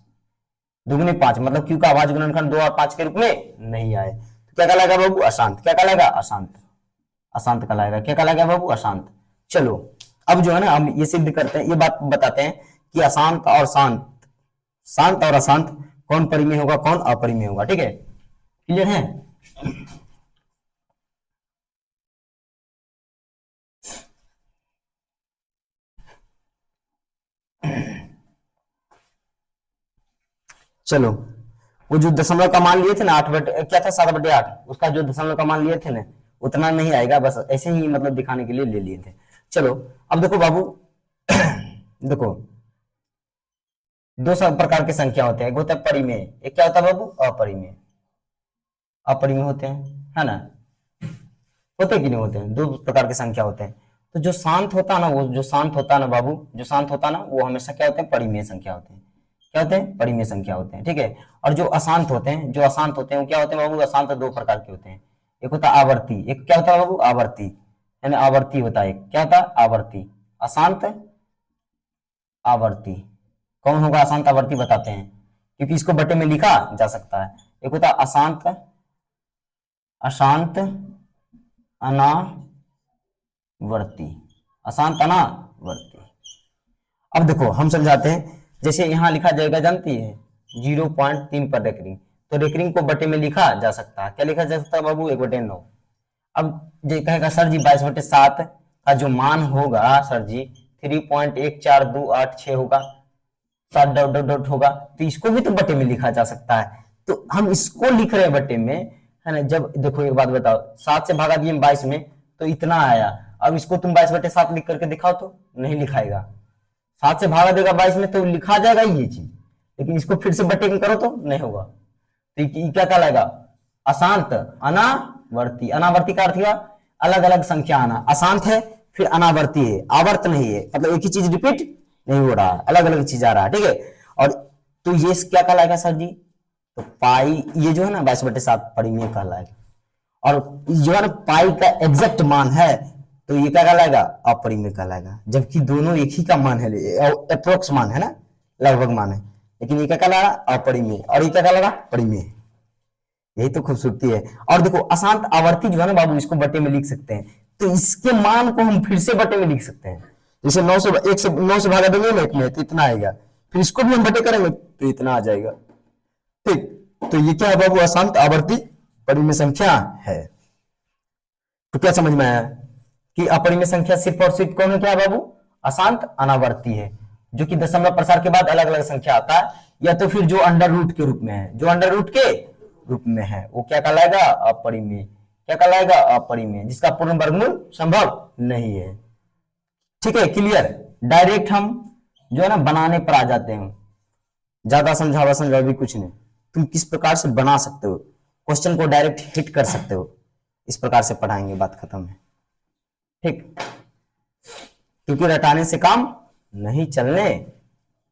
2 गुने 5 मतलब q का अभाज्य गुणनखंड 2 और 5 के रूप में नहीं आए, तो क्या कहलाएगा बाबू, अशांत। क्या कहलाएगा, अशांत, अशांत कहलाएगा। क्या कहलाएगा बाबू, अशांत। चलो अब जो है ना हम ये सिद्ध करते हैं, ये बात बताते हैं कि अशांत और शांत, शांत और अशांत कौन परिमेय होगा, कौन अपरिमेय होगा। ठीक है, क्लियर है। चलो, वो जो दशमलव का मान लिए थे ना 8/, क्या था 7/8, उसका जो दशमलव का मान लिए थे ना उतना नहीं आएगा, बस ऐसे ही मतलब दिखाने के लिए ले लिए थे। चलो अब देखो बाबू, देखो दो सब प्रकार की संख्या होते हैं, एक होता है परिमेय, एक क्या होता है बाबू, अपरिमेय। अपरिमेय होते हैं, है ना, होते कि नहीं होते हैं, दो प्रकार की संख्या होते हैं। तो जो शांत होता है ना, वो जो शांत होता है ना बाबू, जो शांत होता है ना वो हमेशा क्या होते हैं, परिमेय संख्या होते हैं। क्या होते हैं, परिमेय संख्या होते हैं। ठीक है, और जो अशांत होते हैं, जो अशांत होते हैं वो क्या होते हैं बाबू, अशांत दो प्रकार के होते हैं, एक होता है आवर्ती, एक क्या होता है बाबू, आवर्ती, यानी आवर्ती होता है, क्या होता है, आवर्ती, अशांत, आवर्ती। कौन होगा अशांत आवर्ती, बताते हैं, क्योंकि इसको बटे में लिखा जा सकता है। एक होता है अशांत, अशांत अनावर्ती, अशांत अनावर्ती। अब देखो हम समझाते हैं, जैसे यहां लिखा जाएगा, जानती है 0.3 पर रेकरिंग, तो रेकरिंग को बटे में लिखा जा सकता है, क्या लिखा जा सकता है बाबू, 1/9। अब जो कहेगा सर जी 22/7 का जो मान होगा सर जी 3.14286 होगा, 7 डॉट डॉट डॉट होगा, तो इसको भी तो बटे में लिखा जा सकता है। तो हम इसको लिख रहे हैं बटे में, है ना। जब देखो एक बात बताओ, 7 से भागा दिए 22 में तो इतना आया, अब इसको तुम 22/7 लिख करके दिखाओ तो नहीं लिखाएगा। 7 से भागा देगा 22 में तो लिखा जाएगा ये चीज, लेकिन इसको फिर से बटे में करो तो नहीं होगा। तो ये क्या कहलाएगा, अशांत अनावर्ती। अनावर्ती का अर्थ हुआ अलग अलग संख्या आना, अशांत है फिर अनावर्ती है, आवर्त नहीं है, मतलब एक ही चीज रिपीट नहीं हो रहा है, अलग अलग चीज आ रहा है। ठीक है, और तो ये क्या कहलाएगा सर जी, तो पाई, ये जो है ना 22/7 परिमेय कहलाएगा। और जो है ना पाई का एग्जैक्ट मान है, तो ये क्या कहलाएगा, अपरिमेय कहलाएगा, जबकि दोनों एक ही का मान है, अप्रोक्स मान है ना, लगभग मान है, लेकिन ये क्या कहलाएगा, अपरिमेय, और ये क्या कहलाएगा, परिमेय। यही तो खूबसूरती है। और देखो अशांत आवर्ती जो है ना बाबू, इसको बटे में लिख सकते हैं, तो इसके मान को हम फिर से बटे में लिख सकते हैं। जैसे 9 से 1 से 9 से भागा देंगे ना एक में, तो इतना आएगा, फिर इसको भी हम बटे करेंगे तो इतना आ जाएगा। ठीक, तो ये क्या है बाबू, अशांत आवर्ती परिमेय संख्या है। तो क्या समझ में आया कि अपरिमेय संख्या सिर्फ और सिर्फ कौन है, क्या है बाबू, अशांत अनावर्ती है, जो कि दशमलव प्रसार के बाद अलग अलग संख्या आता है, या तो फिर जो अंडर रूट के रूप में है, जो अंडर रूट के रूप में है वो क्या कहलाएगा, अपरिमेय। क्या कहलाएगा, अपरिमेय, जिसका पूर्ण वर्गमूल संभव नहीं है। ठीक है, क्लियर। डायरेक्ट हम जो है ना बनाने पर आ जाते हैं, ज्यादा समझावा समझावा भी कुछ नहीं, तुम किस प्रकार से बना सकते हो, क्वेश्चन को डायरेक्ट हिट कर सकते हो, इस प्रकार से पढ़ाएंगे, बात खत्म है। ठीक, क्योंकि रटाने से काम नहीं चलने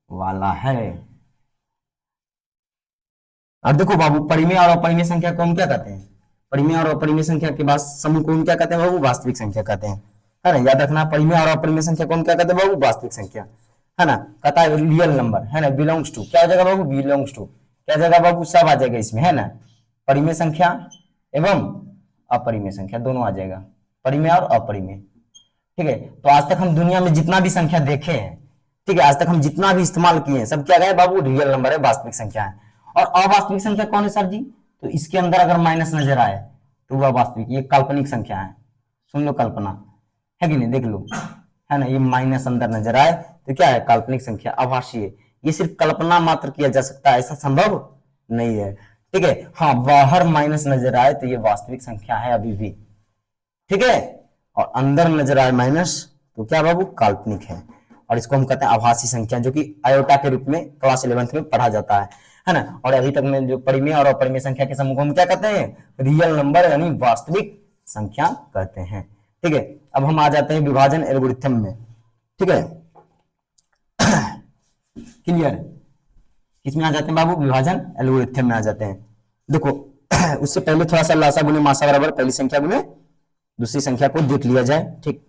वाला है। अब देखो बाबू, परिमेय और अपरिमेय संख्या को हम क्या कहते हैं, परिमेय और अपरिमेय संख्या के बाद समूह को हम क्या कहते हैं बाबू, वास्तविक संख्या कहते हैं, है ना। याद रखना, परिमेय और अपरिमेय संख्या को हम क्या कहते हैं बाबू, वास्तविक संख्या, है ना। कहता है रियल नंबर, है ना, बिलोंग्स टू, क्या हो जाएगा बाबू, बिलोंग्स टू, क्या जाएगा बाबू, सब आ जाएगा इसमें, है ना। परिमेय संख्या एवं अपरिमेय संख्या दोनों आ जाएगा, परिमेय और अपरिमेय। ठीक है, तो आज तक हम दुनिया में जितना भी संख्या देखे हैं, ठीक है, आज तक हम जितना भी इस्तेमाल किए हैं, सब क्या गए बाबू, रियल नंबर है, वास्तविक संख्या है। और अवास्तविक संख्या कौन है सर जी, तो इसके अंदर अगर माइनस नजर आए तो वह वास्तविक, ये काल्पनिक संख्या है, सुन लो, कल्पना है कि नहीं, देख लो, है ना, ये माइनस अंदर नजर आए तो क्या है, काल्पनिक संख्या, आभासी है, ये सिर्फ कल्पना मात्र किया जा सकता है, ऐसा संभव नहीं है। ठीक है, हाँ, बाहर माइनस नजर आए तो ये वास्तविक संख्या है अभी भी, ठीक है, और अंदर नजर आए माइनस तो क्या बाबू, काल्पनिक है। और इसको हम कहते हैं आभासी संख्या, जो कि आयोटा के रूप में क्लास 11th में पढ़ा जाता है ना। और अभी तक में जो परिमेय और अपरिमेय संख्या के समूह को हम क्या कहते हैं, रियल नंबर यानी वास्तविक संख्या कहते हैं। ठीक है, अब हम आ जाते हैं विभाजन एल्गोरिथम में। ठीक है, क्लियर, किसमें आ जाते हैं बाबू, विभाजन एल्गोरिथम में आ जाते हैं। देखो उससे पहले थोड़ा सा लासा गुने मासा बराबर पहली संख्या गुने दूसरी संख्या को देख लिया जाए। ठीक,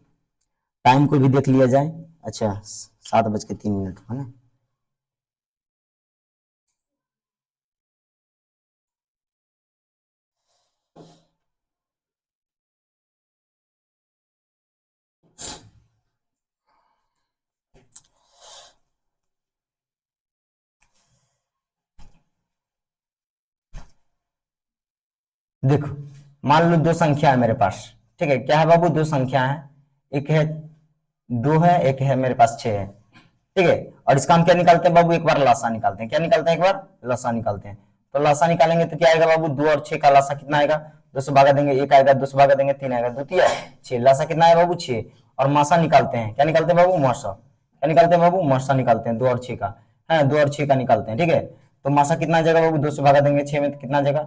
टाइम को भी देख लिया जाए। अच्छा, 7:03 है ना। देखो मान लो दो संख्या है मेरे पास, ठीक है, क्या है बाबू, दो संख्या है, एक है 2 है, एक है मेरे पास 6 है, ठीक है। और इसका हम क्या निकालते हैं बाबू, एक बार लासा निकालते हैं, क्या निकालते हैं, एक बार लासा निकालते हैं। तो लासा निकालेंगे तो क्या आएगा बाबू, 2 और 6 का लासा कितना आएगा, 2 से भागा देंगे 1 आएगा, 2 से भागा देंगे 3 आएगा, 2 तिया 6, लासा कितना है बाबू 6। और मासा निकालते हैं, क्या निकालते हैं बाबू, मासा, क्या निकालते हैं बाबू, मासा निकालते हैं 2 और 6 का, है 2 और 6 का निकालते हैं, ठीक है। तो मासा कितना आ जाएगा बाबू, 2 से भागा देंगे 6 में तो कितना आ जाएगा,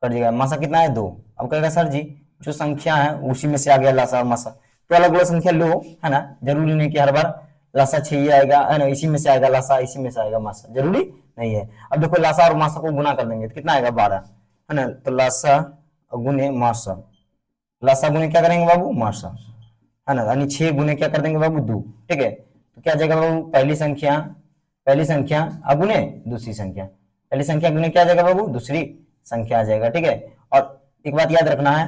कट जाएगा, मासा कितना है 2। अब कहेगा सर जी जो संख्या है उसी में से आ गया लासा और मासा, तो अलग अलग संख्या लो, है ना, जरूरी नहीं कि हर बार लासा 6 ही आएगा, है ना, इसी में से आएगा लासा, इसी में से आएगा मासा, जरूरी नहीं है। अब देखो लासा और मासा को गुना कर देंगे तो कितना आएगा 12, है ना, तो लासा गुने मासा, लासा गुने क्या करेंगे बाबू, मासा, है ना, यानी 6 गुने क्या कर देंगे बाबू 2, ठीक है। तो क्या आ जाएगा बाबू, पहली संख्या अगुने दूसरी संख्या, पहली संख्या गुने क्या आ जाएगा बाबू, दूसरी संख्या आ जाएगा, ठीक है। और एक बात याद रखना है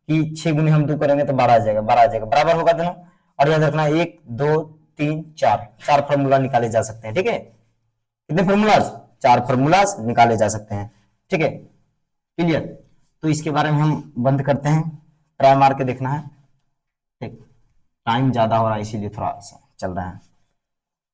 कि 6 गुने हम 2 करेंगे तो 12 आ जाएगा, 12 आ जाएगा, बराबर होगा दोनों। और याद रखना 1 2 3 4, 4 फॉर्मूला निकाले जा सकते हैं, ठीक है। कितने फॉर्मूलाज, 4 फॉर्मूलाज निकाले जा सकते हैं, ठीक है, क्लियर। तो इसके बारे में हम बंद करते हैं, ट्राई मार के देखना है, ठीक, टाइम ज्यादा हो रहा है इसीलिए थोड़ा सा चल रहा है।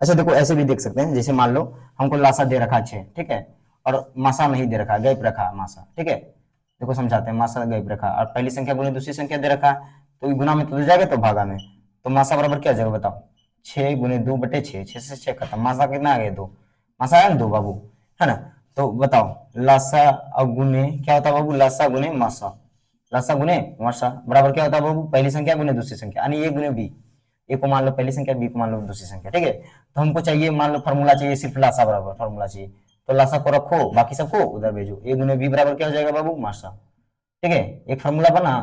अच्छा देखो ऐसे भी देख सकते हैं, जैसे मान लो हमको लासा दे रखा 6, ठीक है, और मासा नहीं दे रखा, गैप रखा मासा, ठीक है। देखो समझाते हैं, मासा गैप रखा और पहली संख्या गुने दूसरी संख्या दे रखा, तो गुना में तो दे जाएगा तो भागा में, तो मासा बराबर क्या हो जाएगा बताओ, 6 गुने 2 बटे 6, 6 से 6 खत्म, मासा कितना आ गया 2, मासा आया ना 2 बाबू, है ना। तो बताओ लासा और गुने क्या होता है बाबू, लासा गुने मासा, लासा गुने मासा बराबर क्या होता है बाबू, पहली संख्या गुने दूसरी संख्या, यानी ए गुने बी, ए को मान लो पहली संख्या, बी को मान लो दूसरी संख्या, ठीक है। तो हमको चाहिए मान लो फॉर्मूला चाहिए, सिर्फ लासा बराबर फॉर्मूला चाहिए, तो लासा को रखो बाकी सबको उधर भेजो, ए गुने बी बराबर क्या हो जाएगा बाबू, मासा, ठीक है, एक फॉर्मूला बना।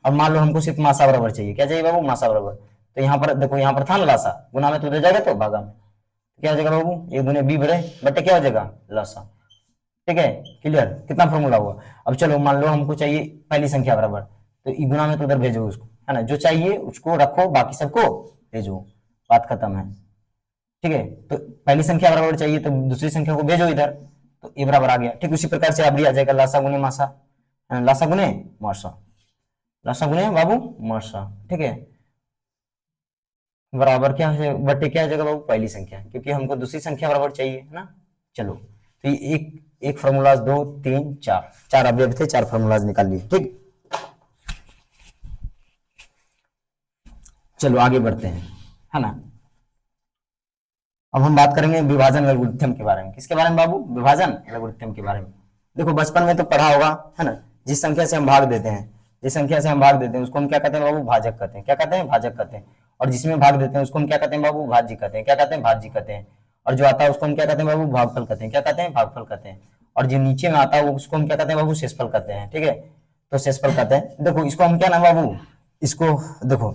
अब मान लो हमको सिर्फ मासा बराबर चाहिए, क्या चाहिए बाबू, मासा बराबर, तो यहाँ पर देखो, यहाँ पर था ना लासा, गुना में तो उधर जाएगा तो भागा में, क्या हो जाएगा बाबू, ए गुने बी बड़े बटे क्या हो जाएगा लासा, ठीक है, क्लियर, कितना फॉर्मूला हुआ। अब चलो मान लो हमको चाहिए पहली संख्या बराबर, तो ई गुना में तो उधर भेजो उसको, है ना, जो चाहिए उसको रखो बाकी सबको भेजो, बात खत्म है, ठीक है। तो पहली संख्या बराबर चाहिए तो दूसरी संख्या को भेजो इधर, तो ए बराबर आ गया, ठीक उसी प्रकार से अब आ जाएगा लासा गुने मासा, लासा गुने मासा, लासा गुने बाबू मासा, ठीक है, बराबर क्या है बटे क्या हो जाएगा बाबू, पहली संख्या, क्योंकि हमको दूसरी संख्या बराबर चाहिए, है ना। चलो तो ये एक फॉर्मूलाज 2 3 4, 4 अवयव थे, 4 फॉर्मूलाज निकाल लिए, ठीक। चलो आगे बढ़ते हैं, है ना। अब हम बात करेंगे विभाजन एल्गोरिथम के बारे में, किसके बारे में बाबू, विभाजन एल्गोरिथम के बारे में। देखो बचपन में तो पढ़ा होगा, है ना, जिस संख्या से हम भाग देते हैं, जिस संख्या से हम भाग देते हैं उसको हम क्या कहते हैं बाबू, भाजक कहते हैं, क्या कहते हैं, भाजक कहते हैं। और जिसमें भाग देते हैं उसको हम क्या कहते हैं बाबू, भाज्य कहते हैं, क्या कहते हैं, भाज्य कहते हैं। और जो आता है उसको हम क्या कहते हैं बाबू, भागफल कहते हैं, क्या कहते हैं, भागफल कहते हैं। और जो नीचे में आता है उसको हम क्या कहते हैं बाबू, शेषफल कहते हैं, ठीक है, तो शेषफल कहते हैं। देखो इसको हम क्या ना बाबू, इसको देखो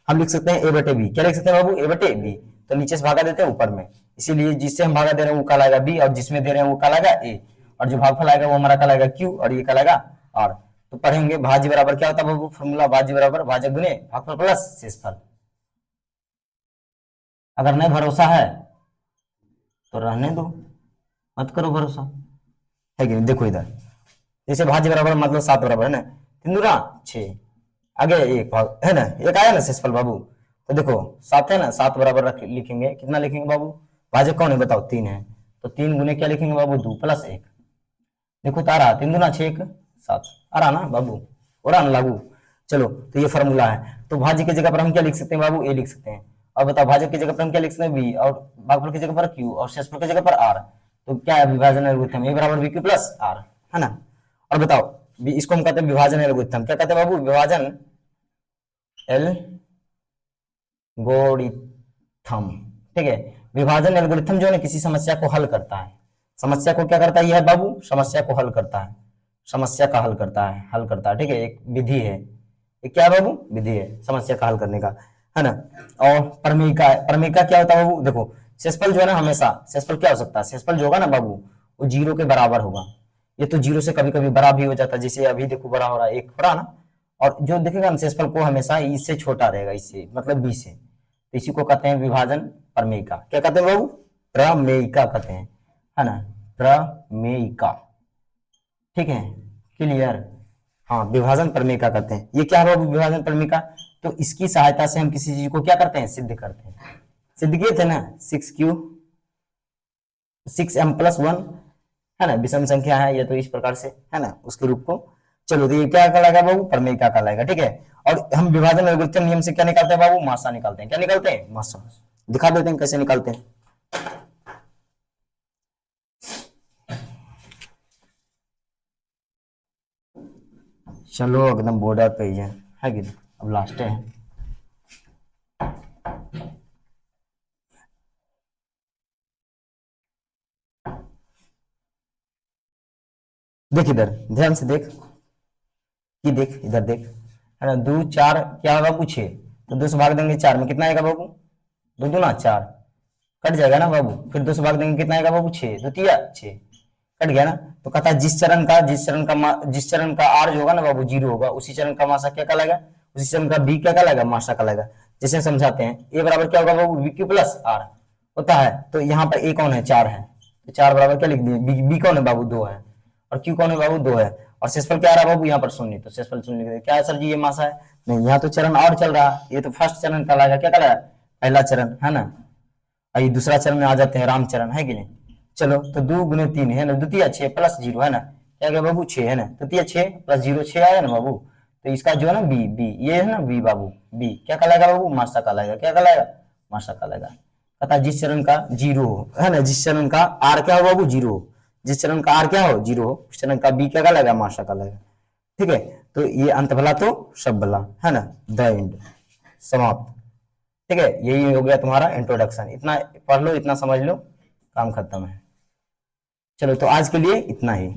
हम लिख सकते हैं ए बटे बी, क्या लिख सकते हैं बाबू, ए बटे बी, तो नीचे से भागा देते हैं ऊपर में, इसीलिए जिससे हम भागा दे रहे हैं वो कहलाएगा बी, और जिसमें दे रहे हैं वो कहलाएगा ए, और जो भागफल आएगा वो हमारा कहलाएगा क्यू, और ये कहलाएगा आर। तो पढ़ेंगे भाज्य बराबर क्या होता है बाबू, फॉर्मूला भाज्य बराबर भाजक गुने भागफल प्लस शेषफल। अगर नहीं भरोसा है तो रहने दो, मत करो भरोसा, है कि नहीं। देखो इधर जैसे भाज्य बराबर मतलब 7 बराबर, है ना, 3 दूना 6, आगे एक भाग, है ना, एक आया ना शेषफल बाबू, तो देखो 7 है ना, 7 बराबर लिखेंगे, कितना लिखेंगे बाबू, भाजक कौन है बताओ, 3 है, तो 3 गुने क्या लिखेंगे बाबू, 2 प्लस 1, देखो तारा 3 दूना 6 1 7, आ रहा ना बाबू, हो रहा ना लागू। चलो तो ये फॉर्मूला है, तो भाज्य की जगह पर हम क्या लिख सकते हैं बाबू, ए लिख सकते हैं। और बताओ भाजक की जगह पर हम क्या लिख सकते हैं, बी, और भागफल की जगह पर क्यू, और शेषफल की जगह पर आर। तो क्या है विभाजन एल्गोरिथम, ए बराबर बी क्यू प्लस आर, है ना। और बताओ इसको हम कहते हैं विभाजन एल्गोरिथम, क्या कहते हैं बाबू, विभाजन एल्गोरिथम, ठीक है। विभाजन एल्गोरिथम जो है ना किसी समस्या को हल करता है, समस्या को क्या करता है, यह बाबू समस्या को हल करता है, समस्या का हल करता है, हल करता है, ठीक है, एक विधि है, एक क्या है बाबू, विधि है समस्या का हल करने का, है ना। और प्रमेयिका, प्रमेयिका क्या होता है बाबू, देखो शेषफल जो है ना हमेशा, शेषफल क्या हो सकता है, शेषफल जो होगा ना बाबू वो 0 के बराबर होगा, ये तो 0 से कभी कभी बड़ा भी हो जाता है, जैसे अभी देखो बड़ा हो रहा है, 1 हो रहा ना। और जो देखेगा ना शेषफल को हमेशा इससे छोटा रहेगा, इससे मतलब बी से, तो इसी को कहते हैं विभाजन प्रमेयिका, क्या कहते हैं बाबू, प्रमेयिका कहते हैं, है ना, प्रमेयिका, ठीक है, क्लियर। हाँ, विभाजन प्रमेय का करते हैं। ये क्या है बाबू, विभाजन प्रमेय का? तो इसकी सहायता से हम किसी चीज को क्या करते हैं, सिद्ध करते हैं। सिद्ध किए थे ना, 6q 6m+1, है ना, विषम संख्या है ये, तो इस प्रकार से, है ना, उसके रूप को। चलो, तो ये क्या कहलाएगा बाबू, प्रमेय का कहलाएगा, ठीक है। और हम विभाजन एल्गोरिथम नियम से क्या निकालते हैं बाबू, मासा निकालते हैं। क्या निकालते हैं, मासा। दिखा देते हैं कैसे निकालते हैं। चलो एकदम बॉर्डर पे ही है कि नहीं? अब लास्ट है। देख इधर ध्यान से देख, कि देख इधर देख, है ना, 2 4 क्या होगा बाबू, 6, तो 2 से भाग देंगे 4 में, कितना आएगा बाबू, 2 दूना 4, कट जाएगा ना बाबू। फिर 2 से भाग देंगे, कितना आएगा बाबू, 6, 2 तिया 6, कट गया ना। तो कहता है जिस चरण का आर जो होगा ना बाबू 0 होगा, उसी चरण का मासा क्या कहलाएगा, उसी चरण का बी क्या कहलाएगा, मासा कहलाएगा। जैसे समझाते हैं, ए बराबर क्या होगा बाबू, bq प्लस आर होता है। तो यहाँ पर ए कौन है, 4 है, तो 4 बराबर क्या लिख दिए, बी कौन है बाबू, 2 है, और क्यू कौन है बाबू, 2 है, और शेषफल क्या आ रहा है बाबू, यहाँ पर 0, तो शेषफल 0 लिख दिया। क्या है सर जी, ये मासा है? नहीं, यहाँ तो चरण और चल रहा है, ये तो फर्स्ट चरण कहलाएगा, क्या कहलाएगा, पहला चरण, है ना। और ये दूसरा चरण में आ जाते हैं, राम चरण, है कि नहीं। चलो, तो 2 गुने 3 है ना, द्वितीय 6 प्लस 0, है ना, क्या गया बाबू, 6 है ना, तृतीय 6 प्लस 0 6 आया ना बाबू। तो इसका जो है ना बी, ये है ना बी बाबू, बी क्या कहलाएगा बाबू, मासा कहलाएगा। क्या कहलाएगा, मासा कहलाएगा। पता जिस चरण का 0 हो, है ना, जिस चरण का आर क्या हो बाबू, 0 हो, जिस चरण का आर क्या हो, 0 हो, उस चरण का बी क्या कहलाएगा, मासा कहलाएगा। ठीक है, तो ये अंत भला तो सब भला, है ना, द एंड, समाप्त। ठीक है, यही हो गया तुम्हारा इंट्रोडक्शन। इतना पढ़ लो, इतना समझ लो, काम खत्म है। चलो, तो आज के लिए इतना ही।